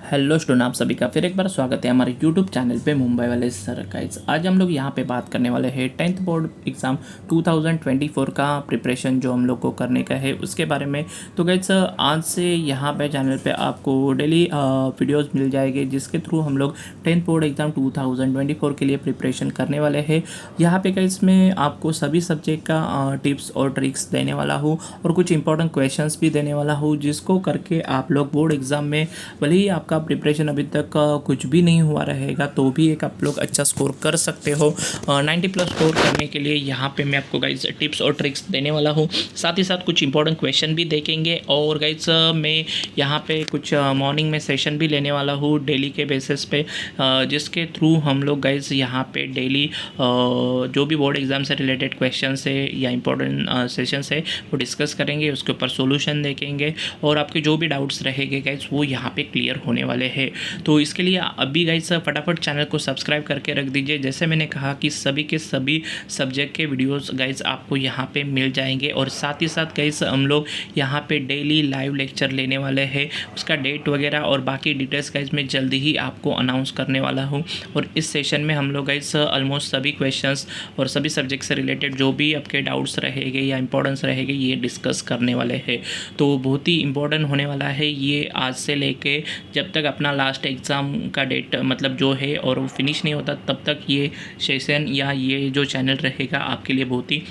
Hello student, आप सभी का फिर एक बार स्वागत है हमारे यूट्यूब चैनल पे मुंबई वाले सर गाइड्स। आज हम लोग यहाँ पे बात करने वाले हैं 10th बोर्ड एग्ज़ाम 2024 का प्रिपरेशन जो हम लोग को करने का है उसके बारे में। तो गाइड्स आज से यहाँ पे चैनल पे आपको डेली वीडियोस मिल जाएंगे जिसके थ्रू हम लोग 10th बोर्ड एग्ज़ाम 2024 के लिए प्रिपरेशन करने वाले हैं। यहाँ पे गाइड्स मैं आपको सभी सब्जेक्ट का टिप्स और ट्रिक्स देने वाला हूँ और कुछ इंपॉर्टेंट क्वेश्चंस भी देने वाला हूँ जिसको करके आप लोग बोर्ड एग्ज़ाम में भले ही आपका प्रिपरेशन अभी तक कुछ भी नहीं हुआ रहेगा तो भी एक आप लोग अच्छा स्कोर कर सकते हो। 90 प्लस स्कोर करने के लिए यहाँ पे मैं आपको गाइज टिप्स और ट्रिक्स देने वाला हूँ, साथ ही साथ कुछ इंपॉर्टेंट क्वेश्चन भी देखेंगे। और गाइज मैं यहाँ पे कुछ मॉर्निंग में सेशन भी लेने वाला हूँ डेली के बेसिस पे, जिसके थ्रू हम लोग गाइज यहाँ पे डेली जो भी बोर्ड एग्ज़ाम से रिलेटेड क्वेश्चन है या इंपॉर्टेंट सेशंस है वो डिस्कस करेंगे, उसके ऊपर सोल्यूशन देखेंगे और आपके जो भी डाउट्स रहेंगे गाइज वो यहाँ पे क्लियर होने वाले हैं। तो इसके लिए अभी गाइस फटाफट चैनल को सब्सक्राइब करके रख दीजिए। जैसे मैंने कहा कि सभी के सभी सब्जेक्ट के वीडियोस गाइस आपको यहाँ पे मिल जाएंगे और साथ ही साथ गाइस हम लोग यहाँ पे डेली लाइव लेक्चर लेने वाले हैं, उसका डेट वगैरह और बाकी डिटेल्स गाइस मैं जल्दी ही आपको अनाउंस करने वाला हूँ। और इस सेशन में हम लोग गाइस ऑलमोस्ट सभी क्वेश्चंस और सभी सब्जेक्ट से रिलेटेड जो भी आपके डाउट्स रहेंगे या इंपॉर्टेंस रहेंगे ये डिस्कस करने वाले हैं। तो बहुत ही इंपॉर्टेंट होने वाला है ये, आज से लेके जब तक अपना लास्ट एग्ज़ाम का डेट मतलब जो है और वो फिनिश नहीं होता तब तक ये सेशन या ये जो चैनल रहेगा आपके लिए बहुत ही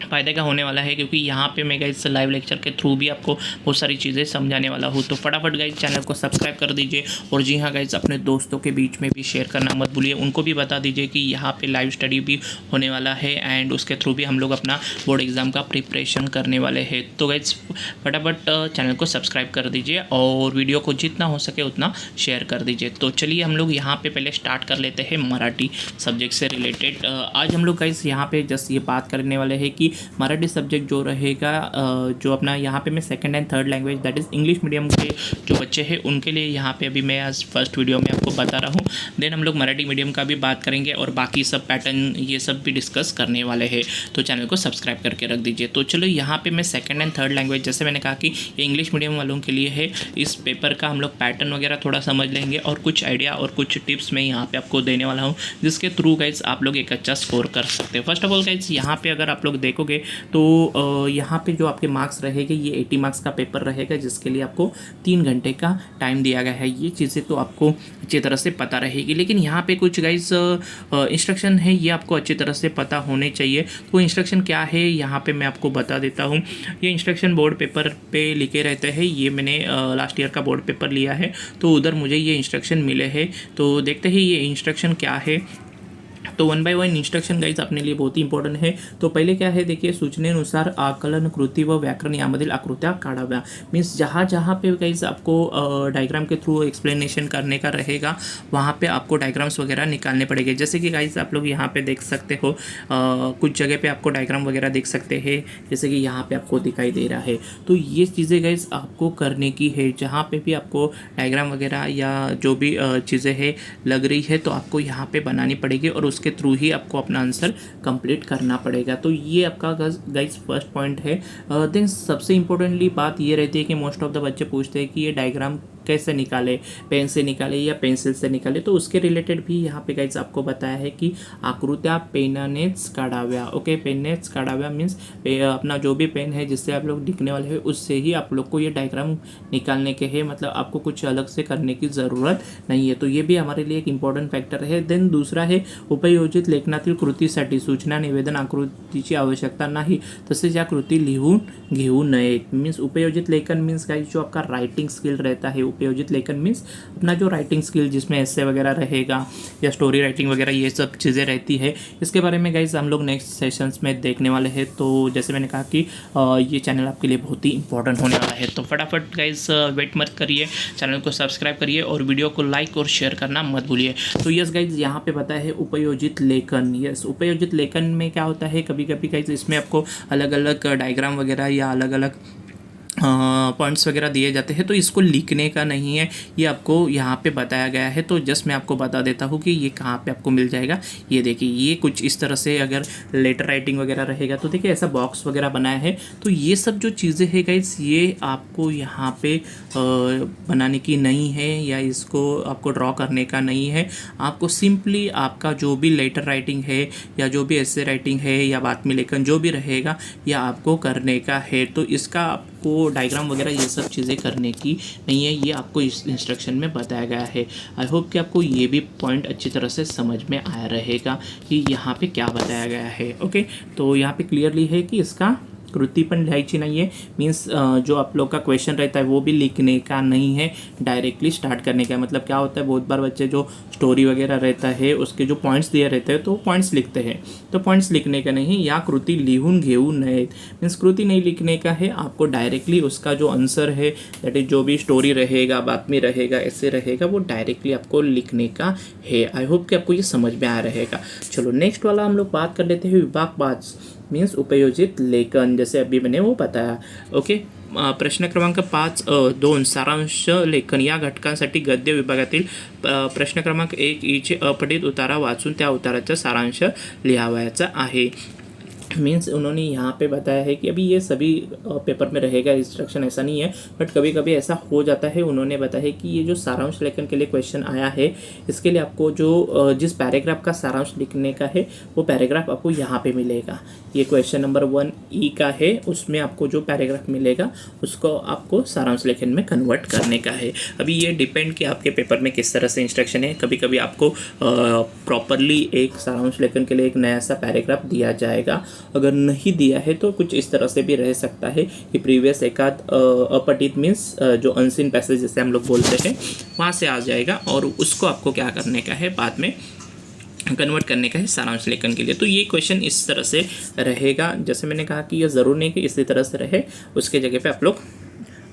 फ़ायदे का होने वाला है, क्योंकि यहाँ पे मैं गाइस लाइव लेक्चर के थ्रू भी आपको बहुत सारी चीज़ें समझाने वाला हूँ। तो फटाफट गाइस चैनल को सब्सक्राइब कर दीजिए और जी हाँ गाइस अपने दोस्तों के बीच में भी शेयर करना मत भूलिए, उनको भी बता दीजिए कि यहाँ पे लाइव स्टडी भी होने वाला है एंड उसके थ्रू भी हम लोग अपना बोर्ड एग्ज़ाम का प्रिपरेशन करने वाले हैं। तो गाइस फटाफट चैनल को सब्सक्राइब कर दीजिए और वीडियो को जितना हो सके उतना शेयर कर दीजिए। तो चलिए हम लोग यहाँ पे पहले स्टार्ट कर लेते हैं मराठी सब्जेक्ट से रिलेटेड। आज हम लोग गाइस यहाँ पे जस्ट ये बात करने वाले हैं कि मराठी सब्जेक्ट जो रहेगा, जो अपना यहाँ पे मैं second and third language that is English medium के जो बच्चे हैं उनके लिए यहाँ पे अभी मैं आज फर्स्ट वीडियो में आपको बता रहा हूँ। देन हम लोग मराठी मीडियम का भी बात करेंगे और बाकी सब पैटर्न ये सब भी डिस्कस करने वाले हैं। तो चैनल को सब्सक्राइब करके रख दीजिए। तो चलो यहाँ पर मैं सेकेंड एंड थर्ड लैंग्वेज, जैसे मैंने कहा कि ये इंग्लिश मीडियम वालों के लिए है, इस पेपर का हम लोग पैटर्न वगैरह थोड़ा समझ लेंगे और कुछ आइडिया और कुछ टिप्स मैं यहाँ पे आपको देने वाला हूँ जिसके थ्रू गाइज आप लोग एक अच्छा स्कोर कर सकते हैं। फर्स्ट ऑफ ऑल गाइज यहाँ पे अगर आप लोग देखोगे तो यहाँ पे जो आपके मार्क्स रहेंगे ये 80 मार्क्स का पेपर रहेगा जिसके लिए आपको 3 घंटे का टाइम दिया गया है। ये चीज़ें तो आपको अच्छी तरह से पता रहेगी, लेकिन यहाँ पे कुछ गाइज इंस्ट्रक्शन है ये आपको अच्छी तरह से पता होने चाहिए। तो इंस्ट्रक्शन क्या है यहाँ पे मैं आपको बता देता हूँ। ये इंस्ट्रक्शन बोर्ड पेपर पे लिखे रहते हैं, ये मैंने लास्ट ईयर का बोर्ड पेपर लिया है तो उधर मुझे ये इंस्ट्रक्शन मिले हैं। तो देखते हैं ये इंस्ट्रक्शन क्या है। तो 1 बाय 1 इंस्ट्रक्शन गाइज अपने लिए बहुत ही इंपॉर्टंट है। तो पहिले क्या है देखिए, सूचनेनुसार आकलन कृती व व्याकरण यामधील आकृत्या काढाव्या। मीन्स जहाँ जहाँ पे गाइज आपको डायग्राम के थ्रू एक्सप्लेनेशन करने का रहेगा वहाँ पे आपको डायग्राम्स वगैरह निकालने पड़ेंगे। जैसे कि गाइज आप लोग यहाँ पे देख सकते हो, कुछ जगह पे आपको डायग्राम वगैरह देख सकते हैं, जैसे कि यहाँ पे आपको दिखाई दे रहा है। तो ये चीज़ें गाइज आपको करने की है, जहाँ पे भी आपको डायग्राम वगैरह या जो भी चीज़ें है लग रही है तो आपको यहाँ पे बनानी पड़ेगी और उसके थ्रू ही आपको अपना आंसर कंप्लीट करना पड़ेगा। तो ये आपका गाइस फर्स्ट पॉइंट है। देन सबसे इंपॉर्टेंटली बात ये रहती है कि मोस्ट ऑफ द बच्चे पूछते हैं कि ये डायग्राम कैसे निकाले, पेन से निकाले या पेंसिल से निकाले। तो उसके रिलेटेड भी यहाँ पे गाइस आपको बताया है कि आकृत्या पेनानेच काढाव्या। ओके, पेननेच काढाव्या मीन्स अपना जो भी पेन है जिससे आप लोग लिखने वाले हैं उससे ही आप लोग को ये डायग्राम निकालने के हैं, मतलब आपको कुछ अलग से करने की ज़रूरत नहीं है। तो ये भी हमारे लिए एक इम्पॉर्टंट फैक्टर है। देन दूसरा है, उपयोजित लेखनातील कृतीसाठी सूचना निवेदन आकृतीची आवश्यकता नाही, तसेच या कृती लिहून घेऊ नये। मीन्स उपयोजित लेखन मीन्स गाइस जो आपका राइटिंग स्किल रहता है, उपयोजित लेखन मीन्स अपना जो राइटिंग स्किल जिसमें ऐसे वगैरह रहेगा या स्टोरी राइटिंग वगैरह ये सब चीज़ें रहती है, इसके बारे में गाइज हम लोग नेक्स्ट सेशंस में देखने वाले हैं। तो जैसे मैंने कहा कि ये चैनल आपके लिए बहुत ही इंपॉर्टेंट होने वाला है। तो फटाफट गाइज वेट मत करिए, चैनल को सब्सक्राइब करिए और वीडियो को लाइक और शेयर करना मत भूलिए। तो यस गाइज यहाँ पे पता है उपयोजित लेखन। यस, उपयोजित लेखन में क्या होता है, कभी कभी गाइज इसमें आपको अलग अलग डायग्राम वगैरह या अलग अलग पॉइंट्स वगैरह दिए जाते हैं, तो इसको लिखने का नहीं है, ये आपको यहाँ पे बताया गया है। तो जस्ट मैं आपको बता देता हूँ कि ये कहाँ पे आपको मिल जाएगा। ये देखिए, ये कुछ इस तरह से अगर लेटर राइटिंग वगैरह रहेगा तो देखिए ऐसा बॉक्स वगैरह बनाया है। तो ये सब जो चीज़ें हैं गाइस, ये आपको यहाँ पे बनाने की नहीं है या इसको आपको ड्रॉ करने का नहीं है। आपको सिंपली आपका जो भी लेटर राइटिंग है या जो भी ऐसे राइटिंग है या बातमी लेखन जो भी रहेगा, यह आपको करने का है। तो इसका आपको डायग्राम वगैरह ये सब चीज़ें करने की नहीं है, ये आपको इस इंस्ट्रक्शन में बताया गया है। आई होप कि आपको ये भी पॉइंट अच्छी तरह से समझ में आया रहेगा कि यहाँ पे क्या बताया गया है। ओके, तो यहाँ पे क्लियरली है कि इसका कृति पण लिहायची नहीं है, मीन्स जो आप लोग का क्वेश्चन रहता है वो भी लिखने का नहीं है, डायरेक्टली स्टार्ट करने का। मतलब क्या होता है, बहुत बार बच्चे जो स्टोरी वगैरह रहता है उसके जो पॉइंट्स दिए रहते हैं तो पॉइंट्स लिखते हैं, तो पॉइंट्स लिखने का नहीं है। या कृति लिहून घेऊ नये, मीन्स कृति नहीं लिखने का है, आपको डायरेक्टली उसका जो आंसर है, दैट इज जो भी स्टोरी रहेगा, बातमी रहेगा, ऐसे रहेगा, वो डायरेक्टली आपको लिखने का है। आई होप कि आपको ये समझ में आ रहेगा। चलो नेक्स्ट वाला हम लोग बात कर लेते हैं विभाग 5 मीन्स उपयोजित लेखन, जैसे अभी मैंने वो बताया। ओके, प्रश्न क्रमांक 5.2 सारांश लेखन या घटकांसाठी गद्य विभागातील प्रश्न क्रमांक 1 ईचे अपठित उतारा वाचून त्या उताराचा सारांश लिहावायचा आहे। मीन्स उन्होंने यहाँ पे बताया है कि अभी ये सभी पेपर में रहेगा, इंस्ट्रक्शन ऐसा नहीं है, बट कभी कभी ऐसा हो जाता है। उन्होंने बताया है कि ये जो सारांश लेखन के लिए क्वेश्चन आया है, इसके लिए आपको जो जिस पैराग्राफ का सारांश लिखने का है वो पैराग्राफ आपको यहाँ पे मिलेगा। ये क्वेश्चन नंबर 1E का है, उसमें आपको जो पैराग्राफ मिलेगा उसको आपको सारांश लेखन में कन्वर्ट करने का है। अभी ये डिपेंड कि आपके पेपर में किस तरह से इंस्ट्रक्शन है। कभी कभी आपको प्रॉपरली एक सारांश लेखन के लिए एक नया सा पैराग्राफ दिया जाएगा, अगर नहीं दिया है तो कुछ इस तरह से भी रह सकता है कि प्रीवियस एकाध अपठित मीन्स जो अनसीन पैसेज जैसे हम लोग बोलते हैं वहाँ से आ जाएगा, और उसको आपको क्या करने का है, बाद में कन्वर्ट करने का है सारांश लेखन के लिए। तो ये क्वेश्चन इस तरह से रहेगा। जैसे मैंने कहा कि ये ज़रूर नहीं कि इसी तरह से रहे, उसके जगह पे आप लोग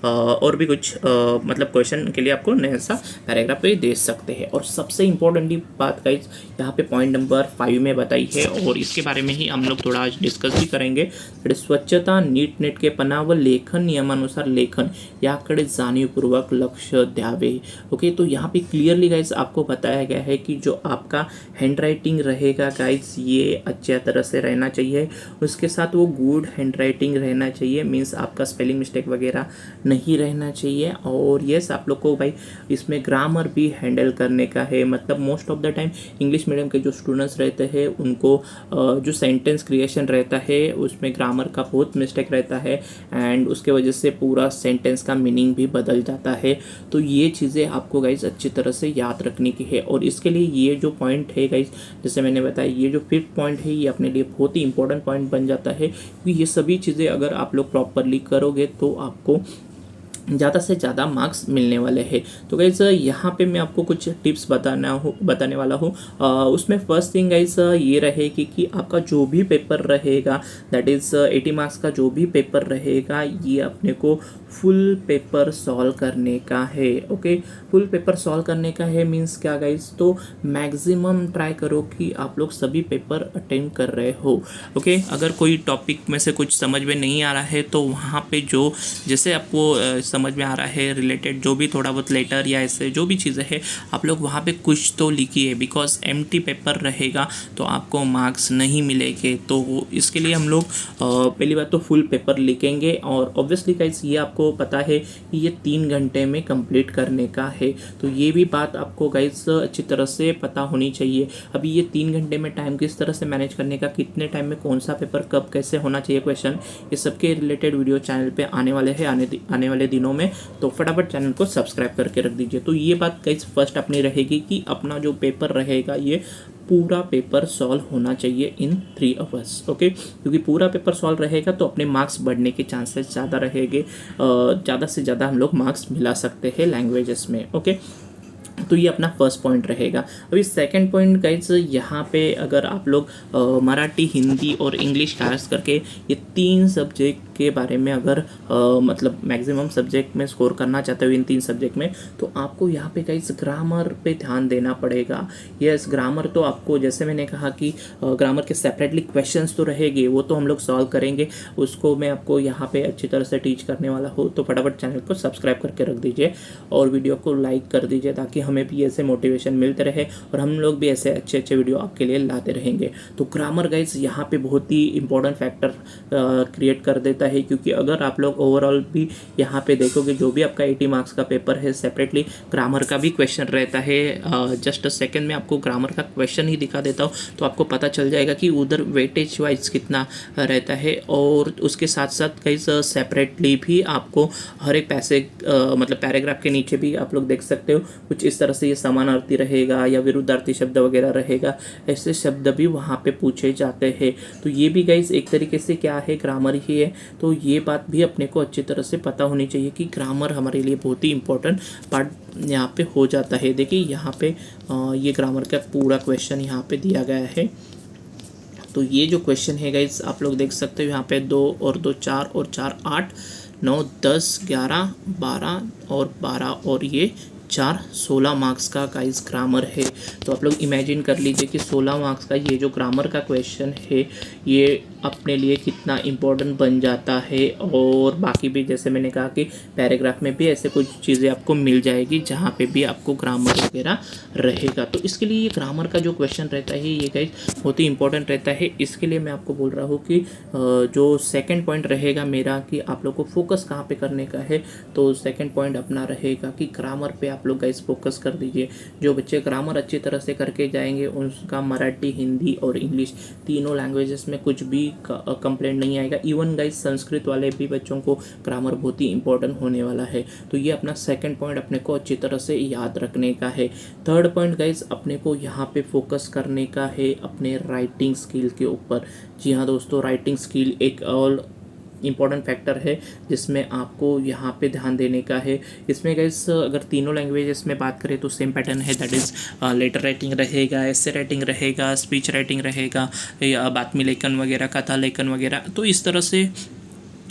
और भी कुछ मतलब क्वेश्चन के लिए आपको नया सा पैराग्राफ पे दे सकते हैं। और सबसे इम्पोर्टेंटली बात गाइस यहाँ पे पॉइंट नंबर 5 में बताई है, और इसके बारे में ही हम लोग थोड़ा आज डिस्कस भी करेंगे। स्वच्छता, नीटनेटकेपणा व लेखन नियमानुसार लेखन याकडे जाणीवपूर्वक लक्ष द्यावे। ओके, तो यहाँ पे क्लियरली गाइस आपको बताया गया है कि जो आपका हैंड राइटिंग रहेगा गाइस, ये अच्छी तरह से रहना चाहिए, उसके साथ वो गुड हैंड राइटिंग रहना चाहिए, मीन्स आपका स्पेलिंग मिस्टेक वगैरह नहीं रहना चाहिए। और यस, आप लोग को भाई इसमें ग्रामर भी हैंडल करने का है। मतलब most of the time English medium के जो स्टूडेंट्स रहते हैं उनको जो सेंटेंस क्रिएशन रहता है उसमें ग्रामर का बहुत मिस्टेक रहता है, एंड उसके वजह से पूरा सेंटेंस का मीनिंग भी बदल जाता है। तो ये चीज़ें आपको गाइज अच्छी तरह से याद रखने की है, और इसके लिए ये जो पॉइंट है गाइज, जैसे मैंने बताया, ये जो 5th पॉइंट है ये अपने लिए बहुत ही इंपॉर्टेंट पॉइंट बन जाता है, क्योंकि ये सभी चीज़ें अगर आप लोग प्रॉपरली करोगे तो आपको ज़्यादा से ज़्यादा मार्क्स मिलने वाले हैं। तो गाइज यहाँ पे मैं आपको कुछ टिप्स बताने वाला हूँ। उसमें फर्स्ट थिंग गाइज ये रहेगी कि आपका जो भी पेपर रहेगा, दैट इज़ 80 मार्क्स का जो भी पेपर रहेगा, ये अपने को फुल पेपर सॉल्व करने का है। ओके, फुल पेपर सॉल्व करने का है मीन्स क्या गाइज, तो मैक्सिमम ट्राई करो कि आप लोग सभी पेपर अटेम्प्ट कर रहे हो। ओके, अगर कोई टॉपिक में से कुछ समझ में नहीं आ रहा है तो वहाँ पे जो जैसे आपको समझ में आ रहा है रिलेटेड जो भी थोड़ा बहुत लेटर या ऐसे जो भी चीज़ें हैं, आप लोग वहाँ पे कुछ तो लिखिए, बिकॉज एम्प्टी पेपर रहेगा तो आपको मार्क्स नहीं मिलेंगे। तो इसके लिए हम लोग पहली बात तो फुल पेपर लिखेंगे, और ऑब्वियसली गाइस ये आपको पता है कि ये 3 घंटे में कंप्लीट करने का है, तो ये भी बात आपको गाइस अच्छी तरह से पता होनी चाहिए। अभी ये 3 घंटे में टाइम किस तरह से मैनेज करने का, कितने टाइम में कौन सा पेपर कब कैसे होना चाहिए क्वेश्चन, ये सबके रिलेटेड वीडियो चैनल पे आने वाले हैं आने वाले दिनों में, तो फटाफट चैनल को सब्सक्राइब करके रख दीजिए। तो ये बात गाइस फर्स्ट अपनी रहेगी कि अपना जो पेपर रहेगा ये पूरा पेपर सॉल्व होना चाहिए इन 3 आवर्स। ओके, क्योंकि पूरा पेपर सॉल्व रहेगा तो अपने मार्क्स बढ़ने के चांसेस ज़्यादा रहेंगे, ज़्यादा से ज़्यादा हम लोग मार्क्स मिला सकते हैं लैंग्वेजेस में। ओके, तो ये अपना फर्स्ट पॉइंट रहेगा। अभी सेकंड पॉइंट गाइज यहाँ पे अगर आप लोग मराठी, हिंदी और इंग्लिश खास करके ये 3 सब्जेक्ट के बारे में अगर मतलब मैक्सिमम सब्जेक्ट में स्कोर करना चाहते हो इन 3 सब्जेक्ट में, तो आपको यहाँ पे गाइस ग्रामर पे ध्यान देना पड़ेगा। यस, ग्रामर तो आपको, जैसे मैंने कहा कि ग्रामर के सेपरेटली क्वेश्चंस तो रहेंगे, वो तो हम लोग सॉल्व करेंगे, उसको मैं आपको यहाँ पे अच्छी तरह से टीच करने वाला हूँ। तो फटाफट चैनल को सब्सक्राइब करके रख दीजिए और वीडियो को लाइक कर दीजिए, ताकि हमें भी ऐसे मोटिवेशन मिलते रहे और हम लोग भी ऐसे अच्छे अच्छे वीडियो आपके लिए लाते रहेंगे। तो ग्रामर गाइस यहाँ पे बहुत ही इंपॉर्टेंट फैक्टर क्रिएट कर देता है, क्योंकि अगर आप लोग ओवरऑल भी यहाँ पे देखोगे, जो भी आपका 80 मार्क्स का पेपर है, सेपरेटली ग्रामर का भी क्वेश्चन रहता है। जस्ट सेकंड में आपको ग्रामर का क्वेश्चन ही दिखा देता हूँ, तो आपको पता चल जाएगा कि उधर वेटेज वाइज कितना रहता है। और उसके साथ साथ कई सेपरेटली भी आपको हर एक मतलब पैराग्राफ के नीचे भी आप लोग देख सकते हो, कुछ इस तरह से ये समानार्थी रहेगा या विरुद्धार्थी शब्द वगैरह रहेगा, ऐसे शब्द भी वहाँ पे पूछे जाते हैं। तो ये भी गाइस एक तरीके से क्या है, ग्रामर ही है। तो ये बात भी अपने को अच्छी तरह से पता होनी चाहिए कि ग्रामर हमारे लिए बहुत ही इंपॉर्टेंट पार्ट यहाँ पे हो जाता है। देखिए यहाँ पे ये ग्रामर का पूरा क्वेश्चन यहाँ पे दिया गया है। तो ये जो क्वेश्चन है गाइस, आप लोग देख सकते हो यहाँ पे 2 और 2 4 और 4 8 9 10 11 12 और 12 और ये 4 16 मार्क्स का गाइस ग्रामर है। तो आप लोग इमेजिन कर लीजिए कि 16 मार्क्स का ये जो ग्रामर का क्वेश्चन है, ये अपने लिए कितना इम्पोर्टेंट बन जाता है। और बाकी भी जैसे मैंने कहा कि पैराग्राफ में भी ऐसे कुछ चीज़ें आपको मिल जाएगी जहाँ पे भी आपको ग्रामर वगैरह रहेगा। तो इसके लिए ये ग्रामर का जो क्वेश्चन रहता है, ये गाइस बहुत ही इंपॉर्टेंट रहता है। इसके लिए मैं आपको बोल रहा हूँ कि जो सेकंड पॉइंट रहेगा मेरा, कि आप लोग को फोकस कहाँ पे करने का है, तो सेकंड पॉइंट अपना रहेगा कि ग्रामर पे आप लोग गाइस फोकस कर दीजिए। जो बच्चे ग्रामर अच्छी तरह से करके जाएंगे, उनका मराठी, हिंदी और इंग्लिश तीनों लैंग्वेजेस में कुछ भी कंप्लेंट नहीं आएगा। इवन गाइस संस्कृत वाले भी बच्चों को ग्रामर बहुत ही इंपॉर्टेंट होने वाला है। तो ये अपना सेकंड पॉइंट अपने को अच्छी तरह से याद रखने का है। थर्ड पॉइंट गाइस, अपने को यहाँ पे फोकस करने का है अपने राइटिंग स्किल के ऊपर। जी हाँ दोस्तों, राइटिंग स्किल एक और इंपॉर्टेंट फैक्टर है जिसमें आपको यहाँ पे ध्यान देने का है। इसमें गाइस अगर तीनों लैंग्वेजेस में बात करें तो सेम पैटर्न है, दैट इज़ लेटर राइटिंग रहेगा, एसे राइटिंग रहेगा, स्पीच राइटिंग रहेगा, या बातमी लेखन वगैरह, कथा लेखन वगैरह। तो इस तरह से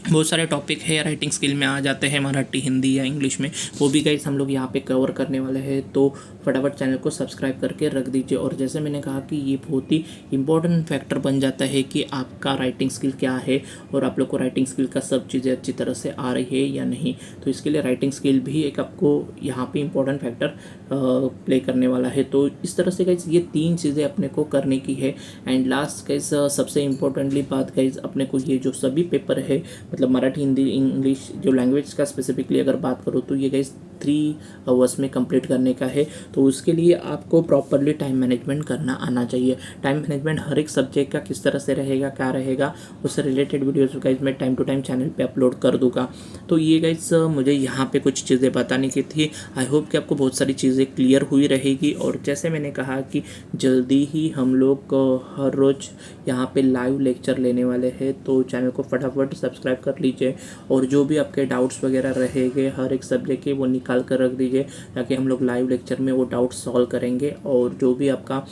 बहुत सारे टॉपिक है राइटिंग स्किल में आ जाते हैं, मराठी, हिंदी या इंग्लिश में, वो भी गाइस हम लोग यहाँ पे कवर करने वाले हैं। तो फटाफट चैनल को सब्सक्राइब करके रख दीजिए। और जैसे मैंने कहा कि ये बहुत ही इंपॉर्टेंट फैक्टर बन जाता है कि आपका राइटिंग स्किल क्या है और आप लोग को राइटिंग स्किल का सब चीज़ें अच्छी तरह से आ रही है या नहीं। तो इसके लिए राइटिंग स्किल भी एक आपको यहाँ पे इंपॉर्टेंट फैक्टर प्ले करने वाला है। तो इस तरह से गाइस ये 3 चीज़ें अपने को करने की है। एंड लास्ट गाइस सबसे इम्पोर्टेंटली बात गाइस, अपने को ये जो सभी पेपर है, मतलब मराठी, हिंदी, इंग्लिश, जो लैंग्वेज का स्पेसिफिकली अगर बात करो, तो ये गाइस 3 आवर्स में कंप्लीट करने का है। तो उसके लिए आपको प्रॉपरली टाइम मैनेजमेंट करना आना चाहिए। टाइम मैनेजमेंट हर एक सब्जेक्ट का किस तरह से रहेगा, क्या रहेगा, उससे रिलेटेड वीडियोस गाइस मैं टाइम टू टाइम चैनल पे अपलोड कर दूंगा। तो ये गाइस मुझे यहाँ पे कुछ चीज़ें बताने की थी। आई होप कि आपको बहुत सारी चीज़ें क्लियर हुई रहेगी। और जैसे मैंने कहा कि जल्दी ही हम लोग हर रोज़ यहाँ पे लाइव लेक्चर लेने वाले हैं, तो चैनल को फटाफट सब्सक्राइब कर लीजिए। और जो भी आपके डाउट्स वगैरह रहेंगे हर एक सब्जेक्ट के, वो निकाल कर रख दीजिए, ताकि हम लोग लाइव लेक्चर में वो डाउट सॉल्व करेंगे। और जो भी आपका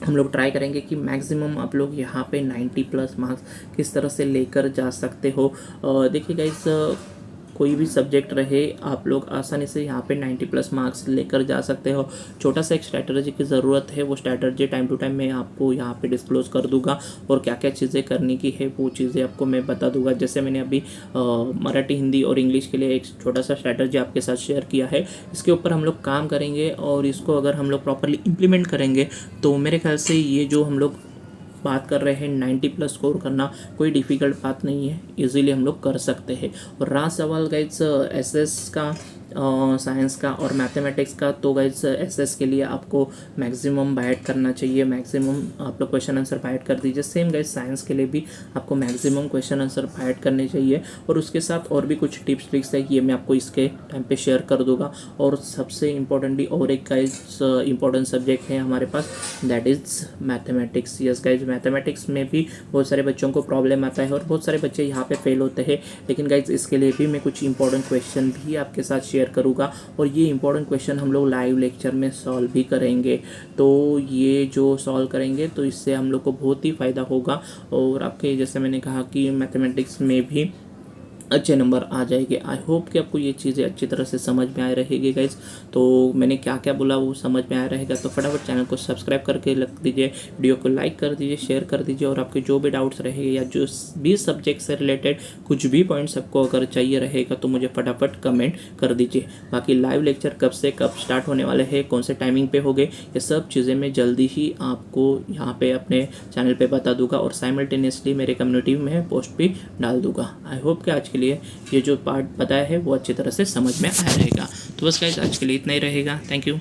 हम लोग ट्राई करेंगे कि मैक्सिमम आप लोग यहाँ पे 90+ मार्क्स किस तरह से लेकर जा सकते हो। देखिए गाइस, कोई भी सब्जेक्ट रहे, आप लोग आसानी से यहाँ पे 90+ मार्क्स लेकर जा सकते हो। छोटा सा एक स्ट्रैटेजी की ज़रूरत है, वो स्ट्रैटेजी टाइम टू टाइम मैं आपको यहाँ पे डिस्क्लोज कर दूंगा। और क्या क्या चीज़ें करने की है वो चीज़ें आपको मैं बता दूंगा। जैसे मैंने अभी मराठी, हिंदी और इंग्लिश के लिए एक छोटा सा स्ट्रैटेजी आपके साथ शेयर किया है, इसके ऊपर हम लोग काम करेंगे। और इसको अगर हम लोग प्रॉपरली इम्प्लीमेंट करेंगे, तो मेरे ख्याल से ये जो हम लोग बात कर रहे हैं 90+ स्कोर करना कोई डिफ़िकल्ट बात नहीं है, इजीली हम लोग कर सकते हैं। और रहा सवाल गाइस एसएस का, साइंस का और मैथमेटिक्स का, तो गाइस एसएस के लिए आपको मैक्सिमम बाइट करना चाहिए, मैक्सिमम आप लोग क्वेश्चन आंसर बाइट कर दीजिए। सेम गाइस साइंस के लिए भी आपको मैक्सिमम क्वेश्चन आंसर बाइट करने चाहिए। और उसके साथ और भी कुछ टिप्स ट्रिक्स है, ये मैं आपको इसके टाइम पे शेयर कर दूंगा। और सबसे इम्पोर्टेंटली और एक गाइस इंपॉर्टेंट सब्जेक्ट है हमारे पास, that is mathematics. Yes guys, mathematics में भी बहुत सारे बच्चों को प्रॉब्लम आता है और बहुत सारे बच्चे यहाँ पे फेल होते हैं। लेकिन गाइस इसके लिए भी मैं कुछ इंपॉर्टेंट क्वेश्चन भी आपके साथ शेयर शेयर करूँगा और ये इंपॉर्टेंट क्वेश्चन हम लोग लाइव लेक्चर में सॉल्व भी करेंगे। तो ये जो सॉल्व करेंगे तो इससे हम लोग को बहुत ही फ़ायदा होगा और आपके जैसे मैंने कहा कि मैथमेटिक्स में भी अच्छे नंबर आ जाएंगे। आई होप कि आपको ये चीज़ें अच्छी तरह से समझ में आ रहेगी गाइज। तो मैंने क्या क्या बोला वो समझ में आ रहेगा, तो फटाफट चैनल को सब्सक्राइब करके रख दीजिए, वीडियो को लाइक कर दीजिए, शेयर कर दीजिए और आपके जो भी डाउट्स रहेंगे या जो भी सब्जेक्ट से रिलेटेड कुछ भी पॉइंट्स आपको अगर चाहिए रहेगा तो मुझे फटाफट कमेंट कर दीजिए। बाकी लाइव लेक्चर कब से कब स्टार्ट होने वाले हैं, कौन से टाइमिंग पे होंगे, ये सब चीज़ें मैं जल्दी ही आपको यहाँ पे अपने चैनल पे बता दूंगा और साइमल्टेनियसली मेरे कम्युनिटी में पोस्ट भी डाल दूंगा। आई होप कि आज के लिए ये जो पार्ट बताया है वो अच्छी तरह से समझ में आया रहेगा। तो बस गाइस आज के लिए इतना ही रहेगा। Thank you.